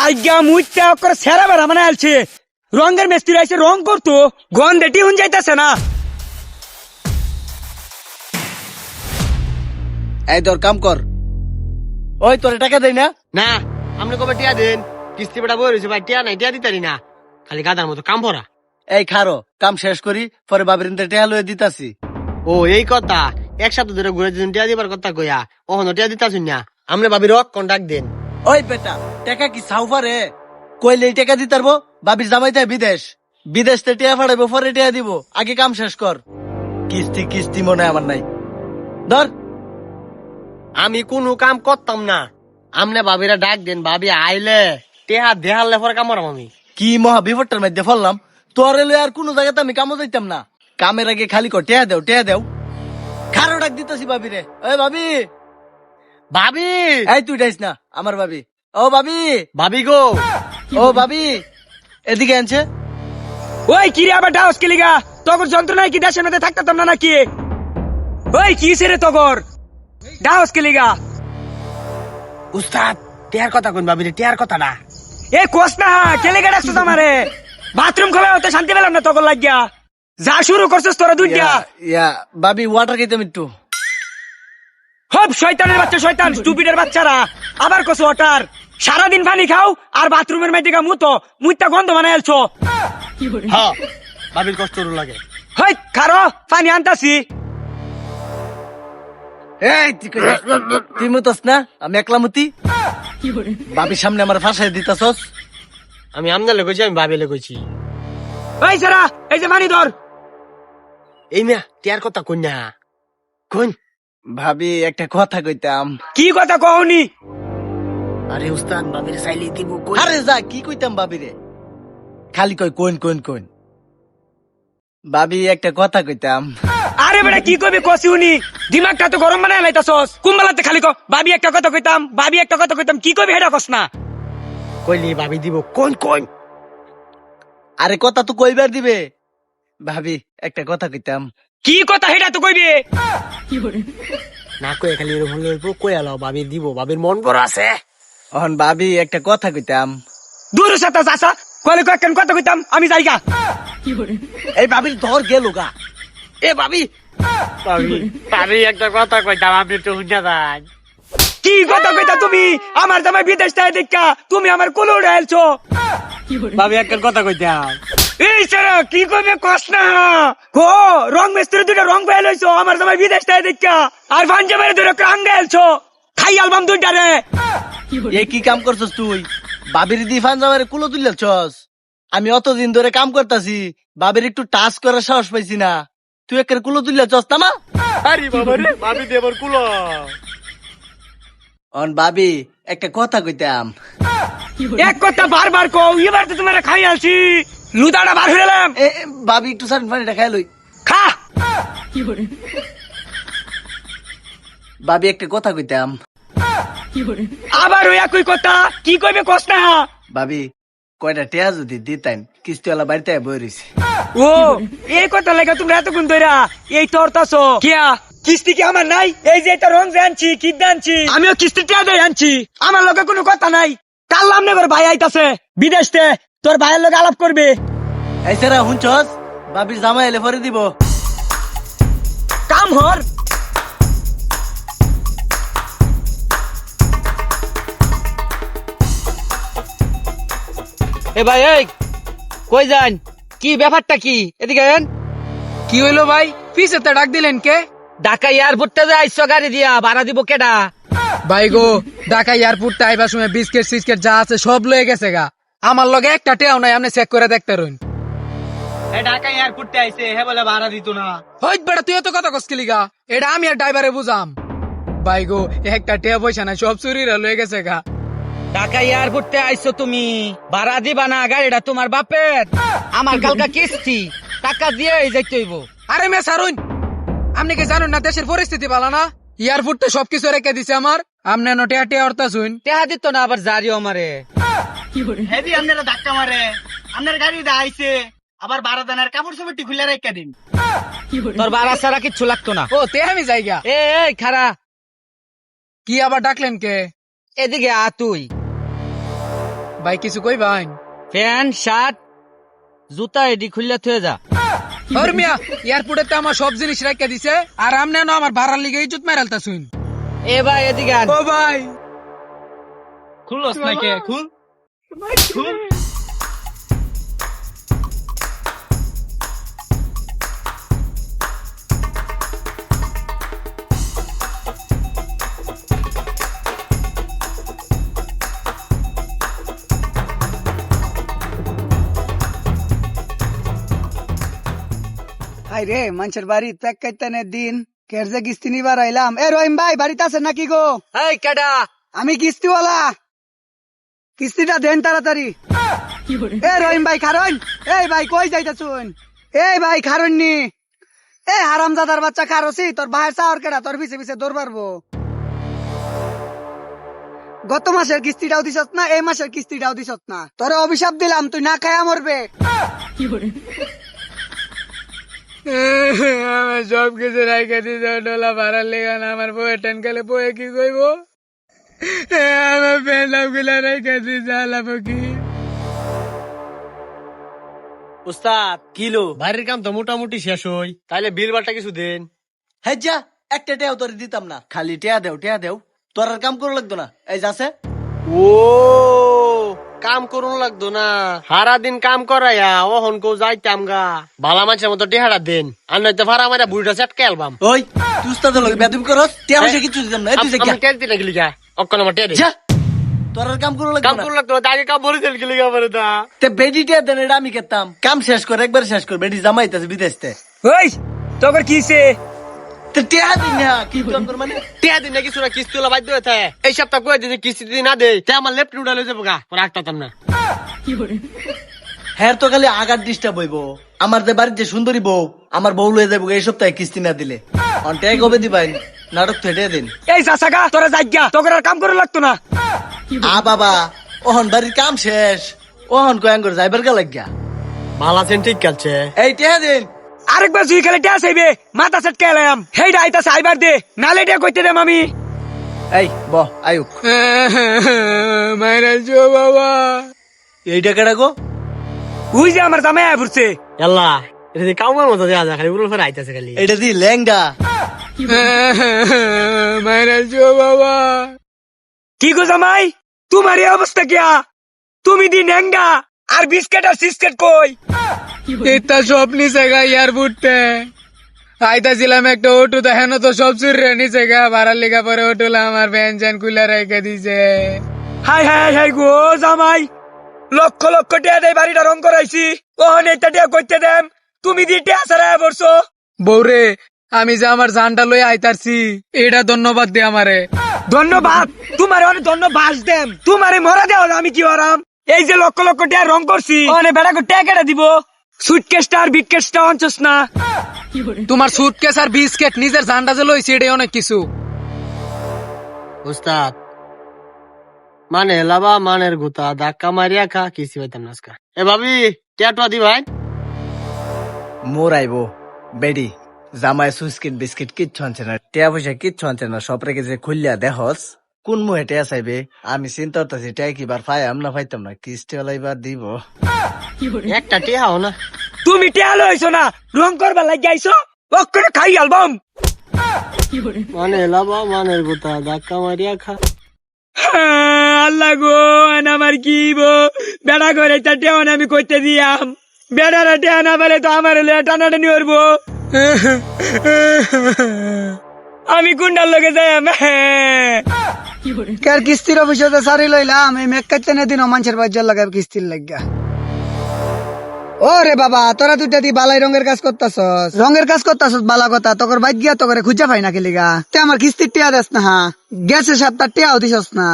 আজ্ঞা মুইটা করে সেরা বেড়া মানে আলছে রঙের মিস্ত্রি আইছে রং করতো গন্ধেটি হুন যাইতাছে না। এই তোর কাম কর। ওই তোরে টাকা দেই না? না আপনি কবে টিয়া দেন? কিস্তি বেটা বই রয়েছে ভাই, টিয়া নাই, টিয়া দিতারি না, খালি গাদার মতো কাম ভরা। এই খারো কাম শেষ করি পরে বাবির টাকা লয়ে দিতাছি। ও এই কথা, এক সপ্তাহ ধরে ঘুরে দিন টিয়া দিবার কথা কইয়া ওখানে টিয়া দিতাছুন না। আপনি ভাবি রক কন্টাক্ট দেন। ওই বেটা টাকা কি সাউফারে কইলে টাকা দিতারবো? বাবির জামাই যায় বিদেশ, বিদেশ তে টিয়া ফাড়াইবো পরে টিয়া দিব, আগে কাম শেষ কর। কিস্তি কিস্তি মনে হয় আমার নাই। ধর আমি কোনো কাম করতাম না, আমনে ভাবিরা ডাক দেন, ভাবি আইলে টেহা দেহালে পরে কামড়াম আমি। কি মহা বিপদটার মধ্যে ফেললাম। তোরে লয়ে আর কোনো জায়গাতে আমি কামও যাইতাম না। কামের আগে খালি কর টিয়া দেও টিয়া দেও। খারো ডাক দিতেছি ভাবি রে। ওই ভাবি, ভাবি এই তুই ডাইস না আমার ভাবি। ও ভাবি, ভাবি গো, ও ভাবি এদিকে আনছে। ওই কিরে আবার ডাউস কে লিগা? তগর যন্ত্রণায় কি দেশের মধ্যে থাকতাম না নাকি? ওই কি সেরে তগর ডাউস কে লিগা? উস্তাদ টিয়ার কথা কোন ভাবি রে, টিয়ার কথা না। এ কোস না কে লিগা ডাকছিস আমারে? বাথরুম খোলা হতে শান্তি পেলাম না তগর লাগিয়া। যা শুরু করছিস তোরা দুইটা। ইয়া ভাবি ওয়াটার খাইতাম একটু। হব শয়তানের বাচ্চা, শয়তান স্টুপিডের বাচ্চারা আবার কস ওয়াটার। সারাদিন পানি খাও আর বাথরুমের মধ্যে গা মুতো মুইটা গন্ধ বানাই আলছো। হ্যাঁ ভাবির কষ্ট লাগে। হই খারো পানি আনতাছি। এই তুই মতস না আমি একলা মতি। ভাবির সামনে আমার ফাঁসাই দিতাছস। আমি আমনে লেগেছি, আমি ভাবি লেগেছি। ওই সারা এই যে পানি ধর। এই মিয়া টিয়ার কথা কোন না কোন? ভাবি একটা কথা কইতাম। কি কথা কওনি? আরে উস্তাদ ভাবির চাইলে দিব কই? আরে যা কি কইতাম ভাবি রে, খালি কই কোন কোন কোন। ভাবি একটা কথা কইতাম। আরে বেটা কি কইবি কসি উনি? দিমাগটা তো গরম বানায় লাইতাছস। কুম্বালাতে খালি কো ভাবি একটা কথা কইতাম, ভাবি একটা কথা কইতাম, কি কইবি হেডা কস না। কইলি ভাবি দিব কোন কোন? আরে কথা তো কইবার দিবে। ভাবি একটা কথা কইতাম। কি কথা হেডা তো কইবি? না কই খালি এরকম লইব কই আলাও ভাবি দিব, ভাবির মন বড় আছে। অহন ভাবি একটা কথা কইতাম। দূর সাতা চাচা কইলে কয়েকখান কথা কইতাম আমি যাইগা। এই ভাবির ধর গেল গা। এ ভাবি ভাবি ভাবি একটা কথা কইতাম, আপনি তো শুনে যান। কি কথা কইতা তুমি? আমার জামাই বিদেশ থেকে দেখা তুমি আমার কোলে উড়ে আইলছো। ভাবি একটা কথা কইতাম। এই সারা কি কইবে কস না। গো রং মিস্ত্রি দুইটা রং পেয়ে লইছো আমার জামাই বিদেশ থেকে দেখা। আর পাঞ্জাবের দুইটা ক্রাঙ্গে আইলছো। খাই অ্যালবাম দুইটা রে। এ কি কাম করছস তুই? বাবির দি ফান জামারে কুলো তুলছস। আমি অতদিন ধরে কাম করতাছি, বাবির একটু টাচ করার সাহস পাইছি না, তুই একের কুলো তুলছস তামা। আরে বাবা রে, ভাবি দেবর কুলো। অন ভাবি একটা কথা কইতাম। এক কথা বারবার কও, এবার তো তোমার খাই আলছি। লুদাটা বার হয়ে এলাম। এ ভাবি একটু সার পানিটা খাই লই। খা। ভাবি একটা কথা কইতাম। আবার ওই একই কথা, কি কইবে কস না। ভাবি কয়টা টেয়া যদি দিতেন, কিস্তিওয়ালা বাড়িতে বই রইছে। ও এই কথা লাগা তুমি এতক্ষণ ধইরা এই তরতাছো কিয়া? কিস্তি কি আমার নাই? এই যে এটা রং যে আনছি, কি আনছি, আমিও কিস্তি টিয়া দিয়ে আনছি। আমার লগে কোনো কথা নাই। কাল আমনে ঘর ভাই আইতাছে বিদেশ থেকে, তোর ভাইয়ের লগে আলাপ করবে। এই সেরা হুনছস, ভাবির জামাই এলে পরে দিব। কাম হর। এ ভাই এই কই যান? কি ব্যাপারটা কি? এদিকে আন। কি হইলো ভাই? পিছে তো ডাক দিলেন কে? ঢাকা এয়ারপোর্টে যে আইসো গাড়ি দিয়া, ভাড়া দিব কেডা? ভাই গো, ঢাকা এয়ারপোর্ট আইবার সময় বিস্কিট সিস্কিট যা আছে সব লয়ে গেছে গা। আমার লগে একটা টেও নাই, আপনি চেক করে দেখতে রইন। এ ঢাকা এয়ারপোর্টে আইছে, হে বলে ভাড়া দিত না। হইত বেটা তুই এত কথা কসকিলি গা, এটা আমি আর ড্রাইভারে বুঝাম। ভাই গো একটা টেও পয়সা নাই, সব চুরিরা লয়ে গেছে গা। ঢাকা এয়ারপোর্টে আইসো তুমি, ভাড়া দিবা না, গাড়িটা তোমার বাপের। আমার কালকা কিস্তি, টাকা দিয়ে যাইতে হইব। আরে মে সারুন, আপনি কি জানুন না দেশের পরিস্থিতি ভালো না? এয়ারপোর্টে সবকিছু রেখে দিছে আমার, আপনি টেয়া টেয়া অর্থ শুন। টেহা দিত না আবার জারিও আমারে। হেভি আপনারা ধাক্কা মারে, আপনার গাড়ি আইছে, আবার ভাড়া দেনার কাপড় চোপড়টি খুলে রেখে দিন। তোর ভাড়া ছাড়া কিচ্ছু লাগতো না। ও তে আমি যাইগা। এই খারা, কি আবার ডাকলেন কে? এদিকে আ তুই। ভাই কিছু কই ভাই প্যান্ট শার্ট জুতা এডি খুললে থয়ে যা। ওর মিয়া এয়ারপোর্টে তো আমার সব জিনিস রাখা দিছে আর আমনে না আমার ভাড়ার লিগে ইজ্জত মারালতা শুন। এ ভাই এদিকে আন। ও ভাই খুলস না কে খুল খুল। হাই রে মানুষের বাড়ি প্যাক কাইতানের দিন কেরজে কিস্তি নিবার আইলাম। এ রহিম ভাই বাড়িতে আছেন নাকি গো? এই কেডা? আমি কিস্তিওয়ালা, কিস্তিটা দেন তাড়াতাড়ি। এ রহিম ভাই খারণ, এই ভাই কই যাইতাছুন? এই ভাই খারণ নি, এ হারামজাদার বাচ্চা খারছি তোর ভাইয়ের চাওয়ার কেডা তোর পিছে পিছে দৌড় পারবো। গত মাসের কিস্তিটাও দিছত না, এই মাসের কিস্তিটাও দিছত না, তোরে অভিশাপ দিলাম তুই না খায়া মরবে। আমার সব কিছু রাইখা দিছে ডলা ভাড়ার লেগে না আমার বউয়ের টেন গেলে বউয়ে কি কইব? আমার পেন্ডাম গুলা রাইখা দিছে আলাপ কি উস্তাদ কিলো বাড়ির কাম তো মোটামুটি শেষ হই, তাইলে বিল বাটা কিছু দেন। হ্যাঁ যা একটা টেয়াও তোর দিতাম না, খালি টেয়া দেও তোর আর কাম করো লাগতো না। এই যাচ্ছে ও কাম করুন লাগতো না, সারা দিন কাম করাইয়া ওহন কো যাইতাম গা। ভালা মানুষের মতো টেহারা দেন, আর নয়তো ভাড়া মারা বুড়িটা চেটকে আলবাম। ওই তুই উস্তাদের লগে বেদবি করস, টেয়া পয়সা কিছু দিতাম না। এই তুই আমি টের দিলে গেলি গা, অক্ষণ আমার টের যা তোর আর কাম করো লাগতো কাম না। করুন লাগতো না, আগে কাম বলে দিল গেলি গা বলে দা। তে বেডি টেয়া দেন, এটা আমি খেতাম। কাম শেষ কর, একবার শেষ কর, বেডি জামাইতেছে বিদেশতে। ওই তোর কিছে তে টেয়া দিন না কি কাম কর মানে? টেয়া দিন না কিছু না, কিস্তি হলো বাধ্য হয়ে থাকে। এই সপ্তাহ কয়ে দিন কিস্তি দিদি না দেয়, তে আমার লেফট উড়ালে যাবো গা, রাখতাম না। হ্যাঁ তো খালি আগার ডিস্টার্ব হইব। আমার যে বাড়ির যে সুন্দরী বউ, আমার বউ লয়ে যাবো এই সপ্তাহে কিস্তি না দিলে। অনটাই কবে দিবাই নাটক থেটে দিন। এই চাচাগা তোরা যাইগা তোকে আর কাম করে লাগতো না। আ বাবা ওহন বাড়ির কাম শেষ, ওহন কয়াং করে যাইবার গা লাগিয়া। ভালো আছেন ঠিক আছে? এই টেয়া দিন। আরেকবার জুই খেলে টেয়া চাইবে মাথা সেট কেলাম হেইডা আইতাছে আইবার দে নালে টেয়া কইতে দেম আমি। এই ব আয়ুক মাইরালছো বাবা। এইটা কেডা গো? উই যে আমার জামাই আয় পড়ছে। এল্লা এটা কামের মতো দেওয়া যায়, খালি উড়ে ফেরা আইতাছে খালি। এইটা দি লেঙ্গা। মাইরালছো বাবা। কি গো জামাই তোমার এই অবস্থা কিয়া? তুমি দি ন্যাংডা আর বিস্কেট আর সিস্কেট কই? এটা সব নিচে গা এয়ারপোর্টে আইতাছিলাম একটা অটো, দেখেন তো সব চুরি নিচে গা ভাড়ার লেগা পরে অটোলা আমার ভ্যান জ্যান খুলে রেখে দিছে। হাই হাই হাই গো জামাই লক্ষ লক্ষ টিয়া দেয় বাড়িটা রং করাইছি ওহন এটা টিয়া কইতে দেম তুমি দি টিয়া ছাড়াই পড়ছো। বৌরে আমি যে আমার জানটা লই আইতারছি এটা ধন্যবাদ দে আমারে। ধন্যবাদ তোমারে অনেক ধন্যবাদ দেম, তোমারে মরা দেও না আমি কি হরাম? এই যে লক্ষ লক্ষ টিয়া রং করছি অনেক বেড়া করে টিয়া কেটে দিব। সুটকেসটা আর বিটকেসটা অঞ্চস না। তোমার সুটকেস আর বিস্কেট নিজের জানটা যে লইছি এটাই অনেক কিছু। উস্তাদ মানে লাবা মানের গুতা ধাক্কা মারিয়া খা কিস্তি পাইতাম না আজকা। এ ভাবি টেয়াটা দি ভাই। মোর আইবো বেডি জামাই সুস্কিট বিস্কিট কিচ্ছু আনছে না, টেয়া পয়সা কিচ্ছু আনছে না, সব রেখে যে খুললিয়া দেখস কোন মুহে টেয়া চাইবে। আমি চিন্তা করতেছি টেয়া কিবার পাইম না পাইতাম না, কিস্তি এবার দিব। একটা টেহাও না। তুমি টিয়া লইছো না রং করবার লাগি আইছো অক্ষরে খাই অ্যালবাম। মানে লাবা মানের গুতা ধাক্কা মারিয়া খা। আল্লাহ গো আমার কি বো বেড়া করে টিয়া আমি কইতে দিয়াম বেড়ারা টিয়া না বলে তো আমার টানাটানি করবো। আমি কুন্ডার লগে যাই কার কিস্তির অফিসে সারি লইলাম এই মেক কাইতে দিন মানুষের বাজার লাগাব কিস্তির লাগিয়া। ও রে বাবা তোরা দুইটা দি বালাই রঙের কাজ করতাছস, রঙের কাজ করতাছস বালা কথা, তোর বাইক গিয়া তোরে খুঁজা পাই না খেলিগা। তে আমার কিস্তির টিয়া দেস না, হা গেছে সপ্তাহ টিয়াও দিছস না।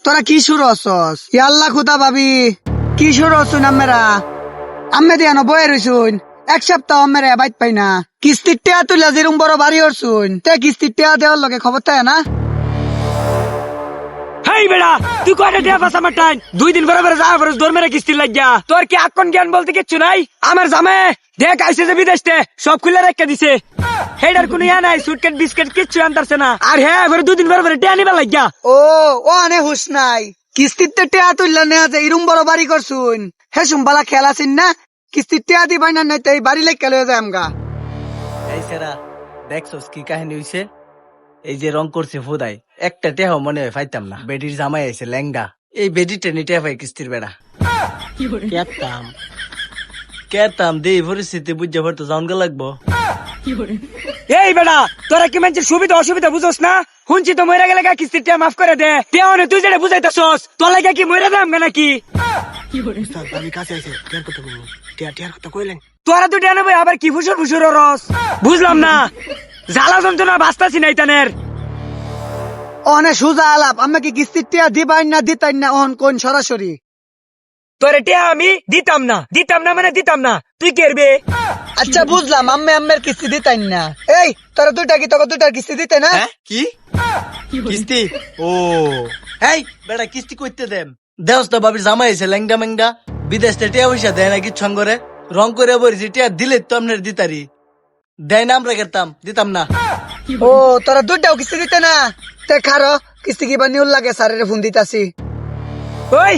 তোরা কি শুরু হচ্ছস? আল্লাহ খুদা ভাবি কি শুরু হচ্ছুন আমেরা? আমি দিয়া বয়ে রইছুন এক সপ্তাহ আমেরা বাইক পাই না। কিস্তির টিয়া তুইলা যেরম বড় বাড়ি হরছুন তে কিস্তির টিয়া দেওয়ার লগে খবর থাকে না? হেই বেড়া তুই কয়টা টিয়া পাস আমার টাইম 2 দিন পরে যা পরে দৌড় মেরে কিস্তি লাগিয়া। তোর কি আকন জ্ঞান বলতে কিচ্ছু নাই? আমার জামে দেখ আইসে যে বিদেশতে সব খুলে রেখে দিছে, হেডার কোনো ইয়া নাই, সুটকেট বিস্কেট কিচ্ছু আনতারছে না। আর হ্যাঁ 2 দিন পরে টিয়া নিবার লাগিয়া। ও ও আনে হুশ নাই, কিস্তিতে টেয়া তুললা নেয়া যে ইরুম বড় বাড়ি করছুন হে সুম্বালা খেলা আছেন না কিস্তির টেয়া দিবাই না নাই তো এই বাড়ি লেখ লয়ে যায় আমগা। এই সেরা দেখছস কি কাহিনী হইছে? এই যে রং করছে ফুদাই একটা টেহাও মনে হয় পাইতাম না। বেডির জামাই আইছে লেঙ্গা, এই বেডি টেনে টেহা পাই কিস্তির বেড়া কেতাম কেতাম দে পরিস্থিতি বুঝতে পারতো জাউনগা লাগবো। এই বেটা তোরা কি মানুষের সুবিধা অসুবিধা বুঝোস না? শুনছি তো মরে গেলে কিস্তির টিয়া মাফ করে দে। টিয়া মানে তুই যেটা বুঝাইতেছস তোর লাগে কি মরে দাম নাকি? আমি কাছে আইছে টিয়ার কথা বলবো টিয়ার কথা কইলেন তোরা তো টিয়া নেবো আবার কি ফুসুর ফুসুর রস বুঝলাম না। জ্বালা যন্ত্রণা বাঁচতাছি নাই তানের। অনে সুজা আলাপ আমাকে কিস্তির টেয়া দিবাই না দিতাই না অহন কোন সরাসরি। তোরে টিয়া আমি দিতাম না মানে দিতাম না, তুই কেরবে? আচ্ছা বুঝলাম আম্মে আম্মের কিস্তি দিতাই না। এই তোরা দুইটা কি তোকে দুইটার কিস্তি দিতে না? হ্যাঁ কি কিস্তি? ও এই বেড়া কিস্তি করতে দেন দেওস তো বাবির জামাই আইছে লেঙ্গা মেঙ্গা, বিদেশ থেকে টিয়া পয়সা দেয় না কিচ্ছু করে রং করে বলছি টিয়া দিলে তো আপনার দিতারি দেয় না আমরা করতাম দিতাম না। ও তোরা দুইটাও কিস্তি দিতে না? তে খারো কিস্তি কিবা নিউল লাগে স্যারের ফোন দিতাছি। ওই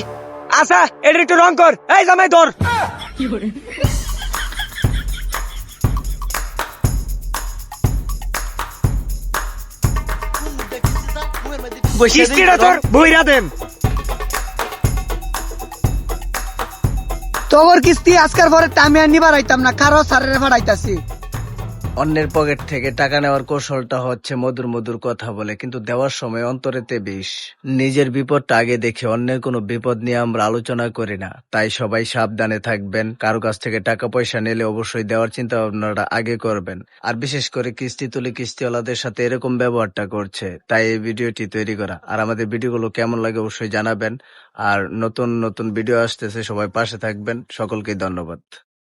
আচ্ছা এটা একটু রং কর। এই জামাই ধর। কিস্তিটা তোর বইরা দেন। তোর কিস্তি আজকের পরে আমি আর নিবার আইতাম না, খারো স্যারের ফাড়াইতাছি। অন্যের পকেট থেকে টাকা নেওয়ার কৌশলটা হচ্ছে মধুর মধুর কথা বলে, কিন্তু দেওয়ার সময় অন্তরেতে বিষ। নিজের বিপদটা আগে দেখে অন্যের কোনো বিপদ নিয়ে আমরা আলোচনা করি না। তাই সবাই সাবধানে থাকবেন। কারো কাছ থেকে টাকা পয়সা নিলে অবশ্যই দেওয়ার চিন্তা ভাবনাটা আগে করবেন। আর বিশেষ করে কিস্তি তুলে কিস্তিওয়ালাদের সাথে এরকম ব্যবহারটা করছে, তাই এই ভিডিওটি তৈরি করা। আর আমাদের ভিডিওগুলো কেমন লাগে অবশ্যই জানাবেন। আর নতুন নতুন ভিডিও আসতেছে, সবাই পাশে থাকবেন। সকলকে ধন্যবাদ।